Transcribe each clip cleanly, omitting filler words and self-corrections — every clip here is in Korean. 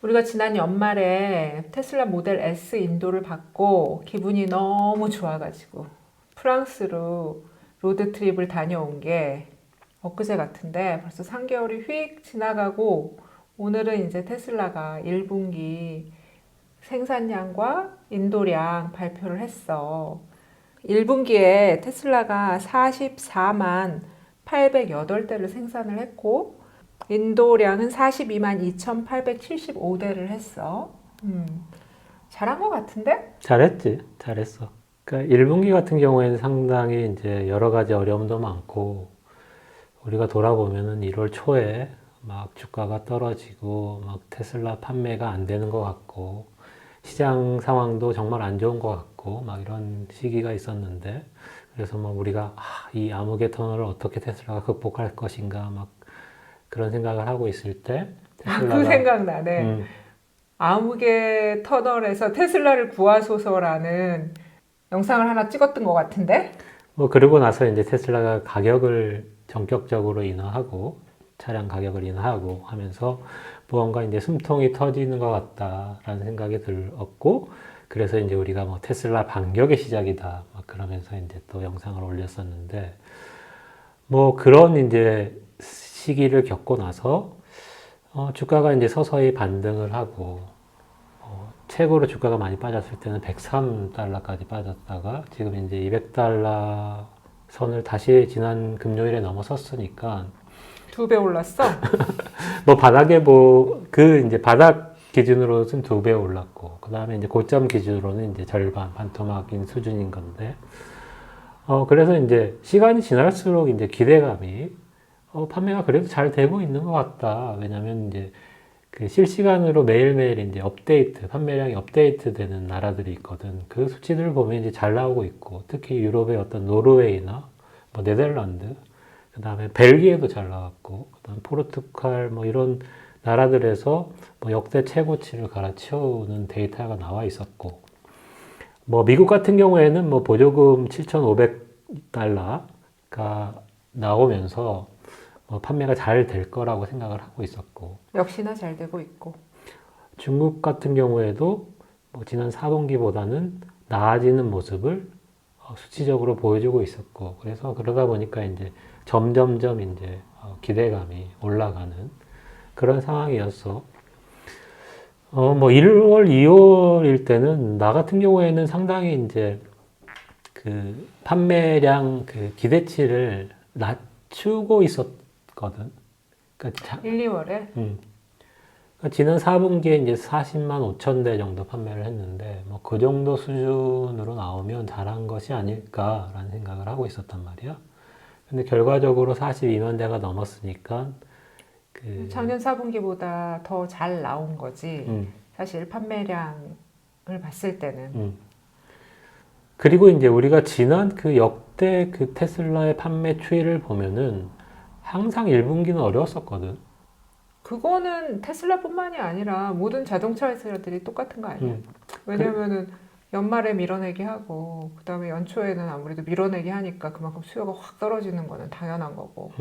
우리가 지난 연말에 테슬라 모델 S 인도를 받고 기분이 너무 좋아가지고 프랑스로 로드트립을 다녀온 게 엊그제 같은데 벌써 3개월이 휙 지나가고 오늘은 이제 테슬라가 1분기 생산량과 인도량 발표를 했어. 1분기에 테슬라가 44만 808대를 생산을 했고 인도량은 42만 2,875대를 했어. 잘한 것 같은데? 잘했지, 잘했어. 그러니까 1분기 같은 경우에는 상당히 이제 여러 가지 어려움도 많고, 우리가 돌아보면은 1월 초에 막 주가가 떨어지고, 막 테슬라 판매가 안 되는 것 같고, 시장 상황도 정말 안 좋은 것 같고, 막 이런 시기가 있었는데, 그래서 막 우리가 이 암흑의 터널을 어떻게 테슬라가 극복할 것인가, 막 그런 생각을 하고 있을 때, 그 테슬라가, 생각나네. 음, 암흑의 터널에서 테슬라를 구하소서라는 영상을 하나 찍었던 것 같은데? 뭐 그러고 나서 이제 테슬라가 가격을 전격적으로 인하하고 차량 가격을 인하하고 하면서 무언가 이제 숨통이 터지는 것 같다라는 생각이 들었고, 그래서 이제 우리가 뭐 테슬라 반격의 시작이다 막 그러면서 이제 또 영상을 올렸었는데, 뭐 그런 이제 시기를 겪고 나서 주가가 이제 서서히 반등을 하고, 최고로 주가가 많이 빠졌을 때는 103달러까지 빠졌다가 지금 이제 200달러 선을 다시 지난 금요일에 넘어섰으니까 2배 올랐어? 뭐 바닥에 뭐 그 이제 바닥 기준으로는 2배 올랐고, 그 다음에 이제 고점 기준으로는 이제 절반 반토막인 수준인 건데, 그래서 이제 시간이 지날수록 이제 기대감이 판매가 그래도 잘 되고 있는 것 같다. 왜냐면 이제 그 실시간으로 매일매일 이제 업데이트, 판매량이 업데이트 되는 나라들이 있거든. 그 수치들을 보면 이제 잘 나오고 있고, 특히 유럽의 어떤 노르웨이나 뭐 네덜란드, 그 다음에 벨기에도 잘 나왔고, 그 다음 포르투갈 뭐 이런 나라들에서 뭐 역대 최고치를 갈아치우는 데이터가 나와 있었고, 뭐 미국 같은 경우에는 뭐 보조금 7,500달러가 나오면서 판매가 잘 될 거라고 생각을 하고 있었고, 역시나 잘 되고 있고. 중국 같은 경우에도 뭐 지난 4분기보다는 나아지는 모습을 수치적으로 보여주고 있었고, 그래서 그러다 보니까 이제 점점점 이제 기대감이 올라가는 그런 상황이었어. 뭐 1월, 2월일 때는 나 같은 경우에는 상당히 이제 그 판매량 그 기대치를 낮추고 있었거든. 그러니까 1, 2월에? 그러니까 지난 4분기에 이제 40만 5천 대 정도 판매를 했는데, 뭐 그 정도 수준으로 나오면 잘한 것이 아닐까라는 생각을 하고 있었단 말이야. 근데 결과적으로 42만 대가 넘었으니까, 작년 4분기보다 더 잘 나온 거지. 음, 사실 판매량을 봤을 때는. 음. 그리고 이제 우리가 지난 그 역대 그 테슬라의 판매 추이를 보면은 항상 1분기는 어려웠었거든. 그거는 테슬라뿐만이 아니라 모든 자동차 회사들이 똑같은 거 아니야? 음. 그, 왜냐면은 연말에 밀어내기 하고 그다음에 연초에는 아무래도 밀어내기 하니까 그만큼 수요가 확 떨어지는 거는 당연한 거고.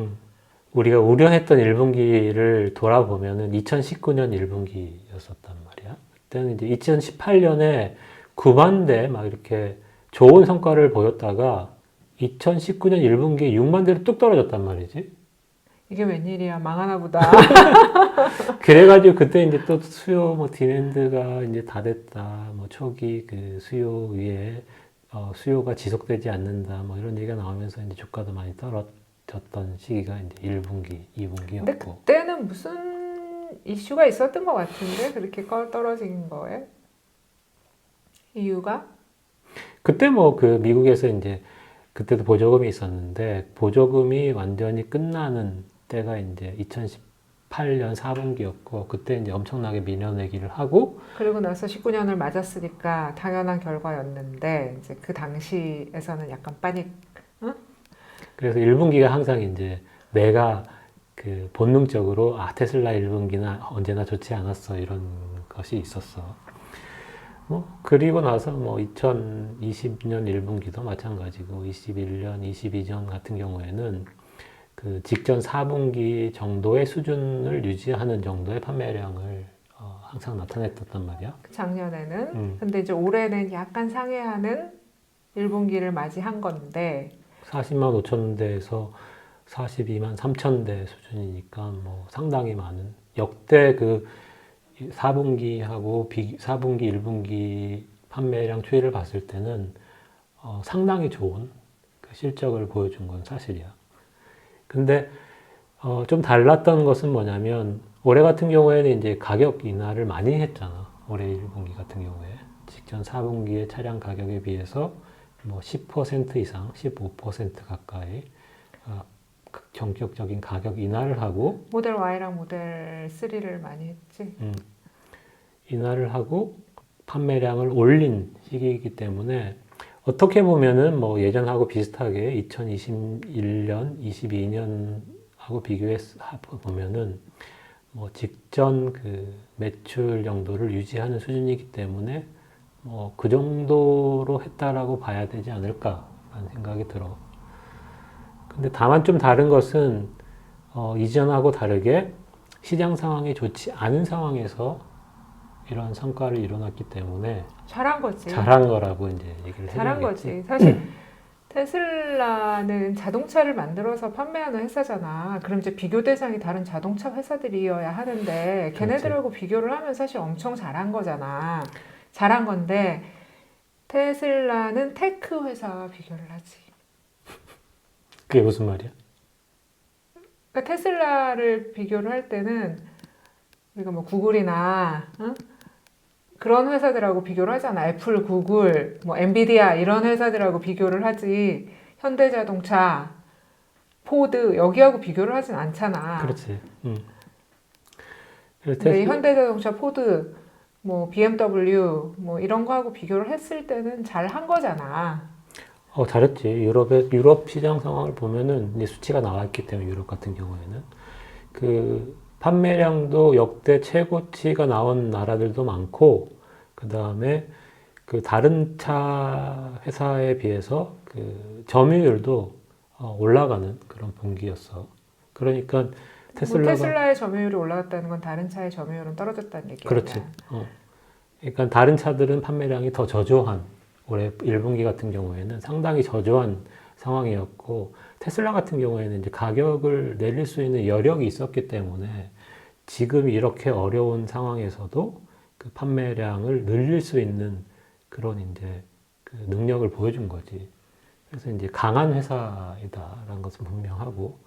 우리가 우려했던 1분기를 돌아보면은 2019년 1분기였었단 말이야. 그때는 이제 2018년에 9만 대 막 이렇게 좋은 성과를 보였다가 2019년 1분기에 6만 대로 뚝 떨어졌단 말이지. 이게 웬일이야, 망하나 보다. 그래가지고 그때 이제 또 수요 뭐 디맨드가 이제 다 됐다. 뭐 초기 그 수요 위에 수요가 지속되지 않는다. 뭐 이런 얘기가 나오면서 이제 주가도 많이 떨어졌던 시기가 이제 1분기, 근데 2분기였고. 그때는 무슨 이슈가 있었던 것 같은데 그렇게 떨어진 거에 이유가? 그때 뭐 그 미국에서 이제 그때도 보조금이 있었는데 보조금이 완전히 끝나는 때가 이제 2018년 4분기였고, 그때 이제 엄청나게 밀어내기를 하고, 그리고 나서 19년을 맞았으니까 당연한 결과였는데 이제 그 당시에서는 약간 빠닉. 응? 그래서 1분기가 항상 이제 내가 그 본능적으로 테슬라 1분기는 언제나 좋지 않았어 이런 것이 있었어. 뭐 그리고 나서 뭐 2020년 1분기도 마찬가지고 21년, 22년 같은 경우에는 그 직전 4분기 정도의 수준을 유지하는 정도의 판매량을 항상 나타냈단 말이야. 작년에는. 근데 이제 올해는 약간 상회하는 1분기를 맞이한 건데 40만 5천 대에서 42만 3천 대 수준이니까 뭐 상당히 많은 역대 그 4분기하고 4분기, 1분기 판매량 추이를 봤을 때는 상당히 좋은 그 실적을 보여준 건 사실이야. 근데 좀 달랐던 것은 뭐냐면 올해 같은 경우에는 이제 가격 인하를 많이 했잖아. 올해 1분기 같은 경우에 직전 4분기의 차량 가격에 비해서 뭐 10% 이상, 15% 가까이 전격적인 가격 인하를 하고 모델 Y랑 모델 3를 많이 했지. 인하를 하고 판매량을 올린 시기이기 때문에 어떻게 보면은 뭐 예전하고 비슷하게 2021년, 22년하고 비교해 보면은 뭐 직전 그 매출 정도를 유지하는 수준이기 때문에 뭐 그 정도로 했다라고 봐야 되지 않을까라는 생각이 들어. 근데 다만 좀 다른 것은 이전하고 다르게 시장 상황이 좋지 않은 상황에서 이러한 성과를 이뤄놨기 때문에 잘한 거지. 잘한 거라고 이제 얘기를 잘한 해줘야겠지. 거지. 사실 테슬라는 자동차를 만들어서 판매하는 회사잖아. 그럼 이제 비교 대상이 다른 자동차 회사들이어야 하는데 걔네들하고 비교를 하면 사실 엄청 잘한 거잖아. 잘한 건데 테슬라는 테크 회사와 비교를 하지. 그게 무슨 말이야? 그러니까 테슬라를 비교를 할 때는 우리가 뭐 구글이나 그런 회사들하고 비교를 하잖아. 애플, 구글, 뭐 엔비디아 이런 회사들하고 비교를 하지. 현대자동차, 포드 여기하고 비교를 하진 않잖아. 그렇지. 근데 이 현대자동차, 포드, 뭐 BMW 뭐 이런 거하고 비교를 했을 때는 잘 한 거잖아. 잘했지. 유럽 시장 상황을 보면은 이제 수치가 나와 있기 때문에 유럽 같은 경우에는 그 판매량도 역대 최고치가 나온 나라들도 많고 그 다음에 그 다른 차 회사에 비해서 그 점유율도 올라가는 그런 분기였어. 그러니까 뭐 테슬라가 테슬라의 점유율이 올라갔다는 건 다른 차의 점유율은 떨어졌다는 얘기야. 그렇지. 그러니까 다른 차들은 판매량이 더 저조한 올해 1분기 같은 경우에는 상당히 저조한 상황이었고 테슬라 같은 경우에는 이제 가격을 내릴 수 있는 여력이 있었기 때문에 지금 이렇게 어려운 상황에서도 그 판매량을 늘릴 수 있는 그런 이제 그 능력을 보여준 거지. 그래서 이제 강한 회사이다라는 것은 분명하고,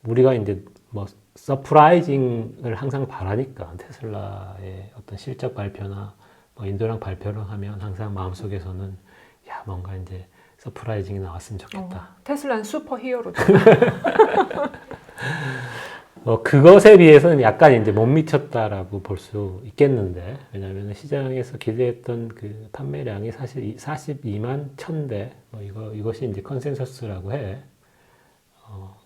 우리가 이제 뭐 서프라이징을 항상 바라니까 테슬라의 어떤 실적 발표나 뭐 인도랑 발표를 하면 항상 마음속에서는 야 뭔가 이제 서프라이징이 나왔으면 좋겠다. 테슬라는 슈퍼 히어로다. 그것에 비해서는 약간 이제 못 미쳤다라고 볼 수 있겠는데, 왜냐하면 시장에서 기대했던 그 판매량이 사실 42만 1,000대, 뭐 이것이 이제 컨센서스라고 해.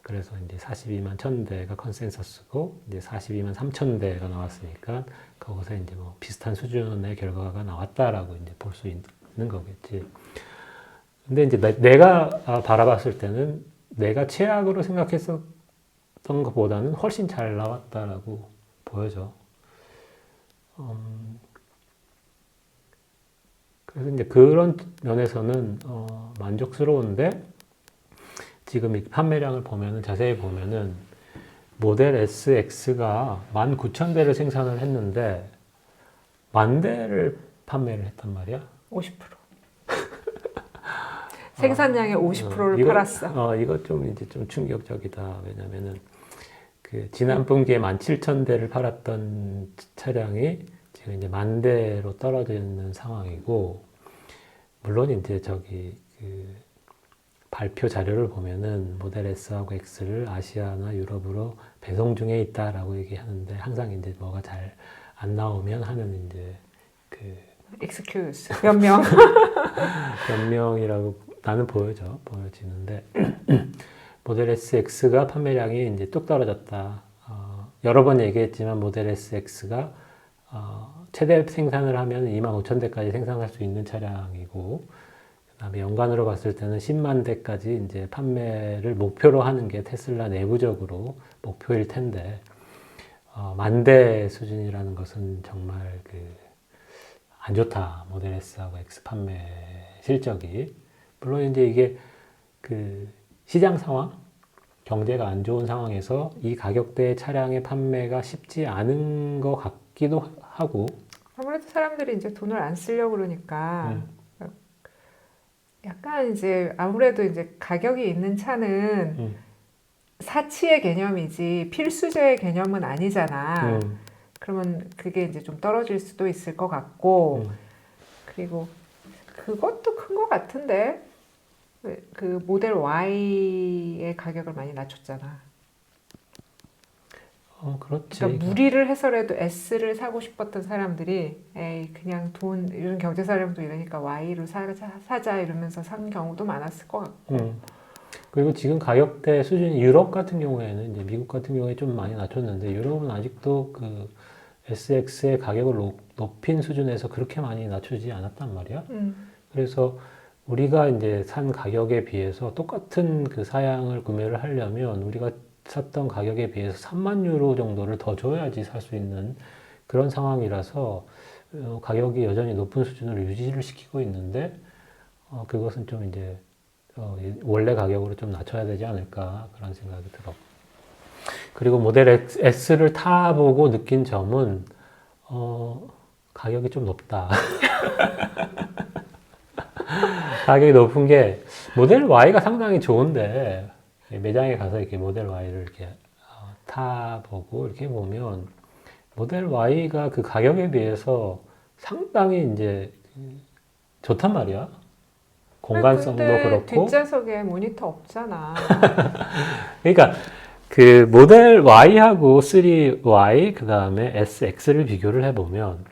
그래서 이제 42만 1,000대가 컨센서스고, 이제 42만 3,000대가 나왔으니까, 거기서 이제 뭐 비슷한 수준의 결과가 나왔다라고 이제 볼 수 있는 거겠지. 근데 이제 내가 바라봤을 때는 내가 최악으로 생각했었던 것보다는 훨씬 잘 나왔다라고 보여져. 그래서 이제 그런 면에서는 만족스러운데 지금 이 판매량을 보면은 자세히 보면은 모델 S, X가 19,000대를 생산을 했는데 10,000대를 판매를 했단 말이야. 50%. 생산량의 50%를 팔았어. 이거 좀 이제 좀 충격적이다. 왜냐면은 그 지난 분기에 17,000대를 팔았던 차량이 지금 이제 10,000대로 떨어져 있는 상황이고, 물론 이제 저기 그 발표 자료를 보면은 모델 S하고 X를 아시아나 유럽으로 배송 중에 있다라고 얘기하는데 항상 이제 뭐가 잘 안 나오면 하는 이제 그 excuse 변명. 변명이라고 나는 보여지는데 모델 S, X가 판매량이 이제 뚝 떨어졌다. 여러 번 얘기했지만 모델 S, X가 최대 생산을 하면 25,000대까지 생산할 수 있는 차량이고, 그다음에 연간으로 봤을 때는 10만 대까지 이제 판매를 목표로 하는 게 테슬라 내부적으로 목표일 텐데, 만대 수준이라는 것은 정말 안 좋다. 모델 S하고 X 판매 실적이. 물론 이제 이게 시장 상황, 경제가 안 좋은 상황에서 이 가격대의 차량의 판매가 쉽지 않은 것 같기도 하고. 아무래도 사람들이 이제 돈을 안 쓰려고 그러니까 약간 이제 아무래도 이제 가격이 있는 차는 사치의 개념이지 필수제의 개념은 아니잖아. 그러면 그게 이제 좀 떨어질 수도 있을 것 같고, 그리고 그것도 큰 것 같은데 그 모델 Y의 가격을 많이 낮췄잖아. 그렇지. 그러니까 무리를 해서라도 S를 사고 싶었던 사람들이 에이 그냥 돈 이런 경제사령도 이러니까 Y로 사자 이러면서 산 경우도 많았을 것 같고. 그리고 지금 가격대 수준이 유럽 같은 경우에는 이제 미국 같은 경우에 좀 많이 낮췄는데 유럽은 아직도 SX의 가격을 높인 수준에서 그렇게 많이 낮추지 않았단 말이야. 그래서 우리가 이제 산 가격에 비해서 똑같은 그 사양을 구매를 하려면 우리가 샀던 가격에 비해서 3만 유로 정도를 더 줘야지 살 수 있는 그런 상황이라서 가격이 여전히 높은 수준을 유지를 시키고 있는데 그것은 좀 이제 원래 가격으로 좀 낮춰야 되지 않을까 그런 생각이 들어. 그리고 모델 S를 타보고 느낀 점은 가격이 좀 높다. 가격이 높은 게 모델 Y가 상당히 좋은데 매장에 가서 이렇게 모델 Y를 이렇게 타보고 이렇게 보면 모델 Y가 그 가격에 비해서 상당히 이제 좋단 말이야. 공간성도 근데 그렇고. 뒷좌석에 모니터 없잖아. 그러니까 그 모델 Y하고 3Y 그 다음에 SX를 비교를 해보면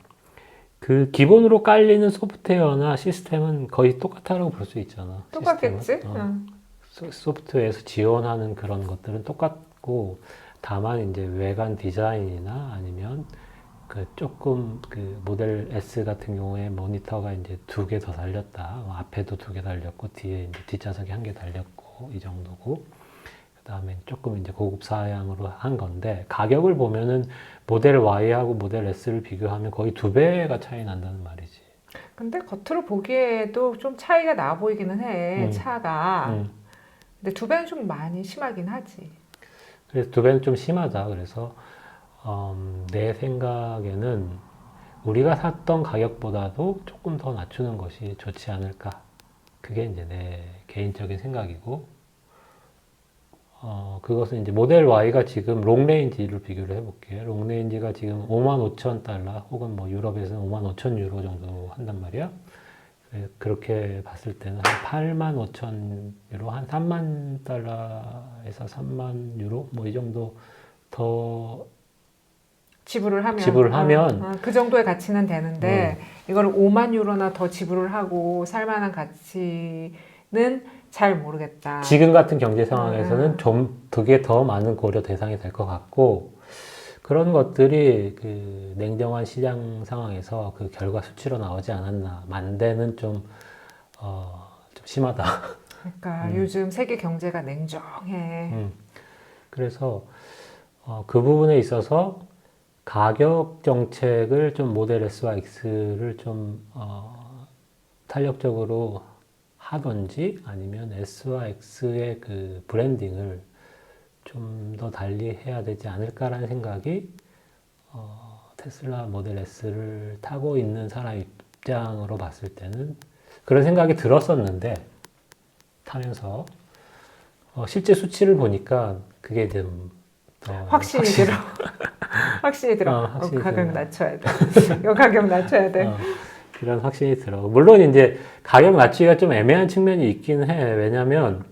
그 기본으로 깔리는 소프트웨어나 시스템은 거의 똑같다고 볼 수 있잖아. 똑같겠지? 소프트웨어에서 지원하는 그런 것들은 똑같고 다만 이제 외관 디자인이나 아니면 조금 모델 S 같은 경우에 모니터가 이제 2개 더 달렸다. 앞에도 2개 달렸고 뒤에 이제 뒷좌석에 1개 달렸고 이 정도고. 그다음에 조금 이제 고급 사양으로 한 건데 가격을 보면은 모델 Y하고 모델 S를 비교하면 거의 2배가 차이 난다는 말이지. 근데 겉으로 보기에도 좀 차이가 나 보이기는 해, 차가. 근데 2배는 좀 많이 심하긴 하지. 그래서 2배는 좀 심하다. 그래서 내 생각에는 우리가 샀던 가격보다도 조금 더 낮추는 것이 좋지 않을까. 그게 이제 내 개인적인 생각이고, 그것은 이제 모델 Y가 지금 롱레인지를 비교를 해볼게. 롱레인지가 지금 55,000달러 혹은 뭐 유럽에서는 55,000유로 정도 한단 말이야. 그렇게 봤을 때는 한 85,000유로, 한 3만 달러에서 3만 유로 뭐 이 정도 더 지불을 하면 그 정도의 가치는 되는데 이거를 5만 유로나 더 지불을 하고 살 만한 가치는 잘 모르겠다. 지금 같은 경제 상황에서는 좀 되게 더 많은 고려 대상이 될 것 같고 그런 것들이 냉정한 시장 상황에서 그 결과 수치로 나오지 않았나. 만대는 좀 심하다. 그러니까 요즘 세계 경제가 냉정해. 그래서 그 부분에 있어서 가격 정책을 좀 모델 S와 X를 좀 탄력적으로 하던지 아니면 S와 X의 그 브랜딩을 좀 더 달리 해야 되지 않을까라는 생각이 테슬라 모델 S를 타고 있는 사람 입장으로 봤을 때는 그런 생각이 들었었는데 타면서 실제 수치를 보니까 그게 좀 확신이 들어. 확신이 들어. 가격 낮춰야 돼. 이거 가격 낮춰야 돼. 이런 확신이 들어. 물론 이제 가격 낮추기가 좀 애매한 측면이 있긴 해. 왜냐면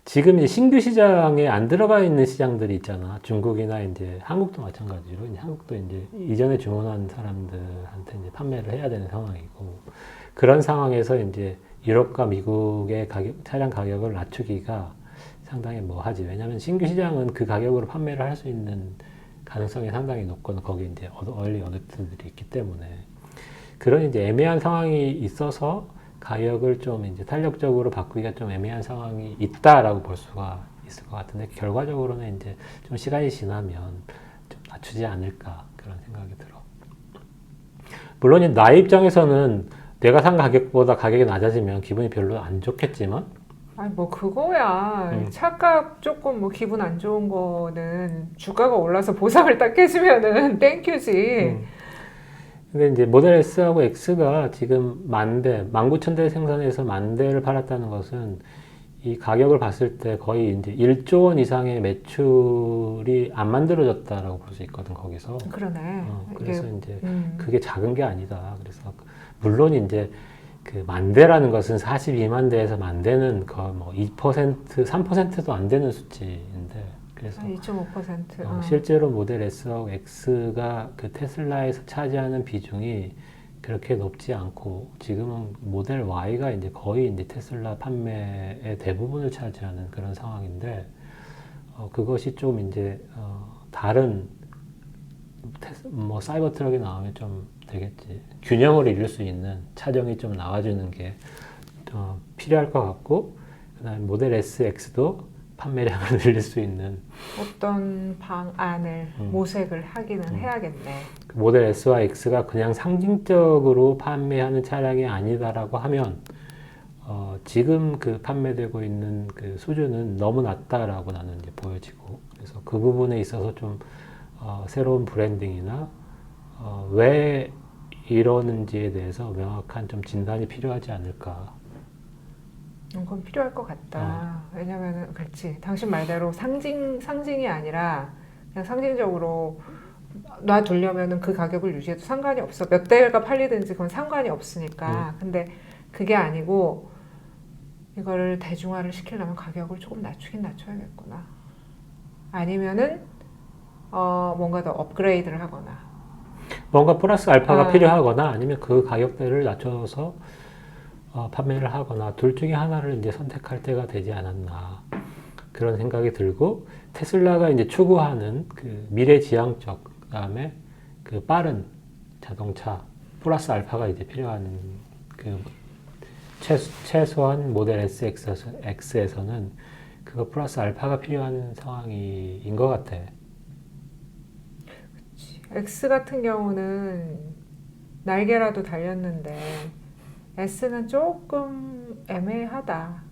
지금 이제 신규 시장에 안 들어가 있는 시장들이 있잖아. 중국이나 이제 한국도 마찬가지로 한국도 이제 이전에 주문한 사람들한테 이제 판매를 해야 되는 상황이고 그런 상황에서 이제 유럽과 미국의 차량 가격을 낮추기가 상당히 뭐하지. 왜냐면 신규 시장은 그 가격으로 판매를 할 수 있는 가능성이 상당히 높거든. 거기 이제 얼리 어댑터들이 있기 때문에. 그런 이제 애매한 상황이 있어서 가격을 좀 이제 탄력적으로 바꾸기가 좀 애매한 상황이 있다라고 볼 수가 있을 것 같은데 결과적으로는 이제 좀 시간이 지나면 좀 맞추지 않을까 그런 생각이 들어. 물론 나 입장에서는 내가 산 가격보다 가격이 낮아지면 기분이 별로 안 좋겠지만 아니 뭐 그거야. 차값 조금 뭐 기분 안 좋은 거는 주가가 올라서 보상을 딱 해주면은 땡큐지. 근데 이제 모델 S하고 X가 지금 10,000대, 19,000대 생산해서 10,000대를 팔았다는 것은 이 가격을 봤을 때 거의 이제 1조 원 이상의 매출이 안 만들어졌다라고 볼 수 있거든, 거기서. 그러네. 그래서 이게, 이제 그게 작은 게 아니다. 그래서 물론 이제 그 10,000대라는 것은 42만 대에서 10,000대는 거의 뭐 2%, 3%도 안 되는 수치인데 그래서 2.5%. 실제로 모델 S하고 X가 그 테슬라에서 차지하는 비중이 그렇게 높지 않고 지금은 모델 Y가 이제 거의 이제 테슬라 판매의 대부분을 차지하는 그런 상황인데 그것이 좀 이제 다른 뭐 사이버 트럭이 나오면 좀 되겠지. 균형을 이룰 수 있는 차종이 좀 나와주는 게 필요할 것 같고 그다음에 모델 S, X도 판매량을 늘릴 수 있는 어떤 방안을 모색을 하기는 해야겠네. 모델 S와 X가 그냥 상징적으로 판매하는 차량이 아니다라고 하면 지금 그 판매되고 있는 그 수준은 너무 낮다라고 나는 이제 보여지고 그래서 그 부분에 있어서 좀 새로운 브랜딩이나 왜 이러는지에 대해서 명확한 좀 진단이 필요하지 않을까. 그건 필요할 것 같다. 왜냐면은 그렇지. 당신 말대로 상징이 아니라 그냥 상징적으로 놔두려면은 그 가격을 유지해도 상관이 없어. 몇 대가 팔리든지 그건 상관이 없으니까. 근데 그게 아니고 이거를 대중화를 시키려면 가격을 조금 낮추긴 낮춰야겠구나. 아니면은 뭔가 더 업그레이드를 하거나. 뭔가 플러스 알파가 필요하거나 아니면 그 가격대를 낮춰서 판매를 하거나 둘 중에 하나를 이제 선택할 때가 되지 않았나 그런 생각이 들고 테슬라가 이제 추구하는 그 미래지향적 그다음에 그 빠른 자동차 플러스 알파가 이제 필요한 그 최소한 모델 S, X에서는 그거 플러스 알파가 필요한 상황인 것 같아. X 같은 경우는 날개라도 달렸는데 S는 조금 애매하다.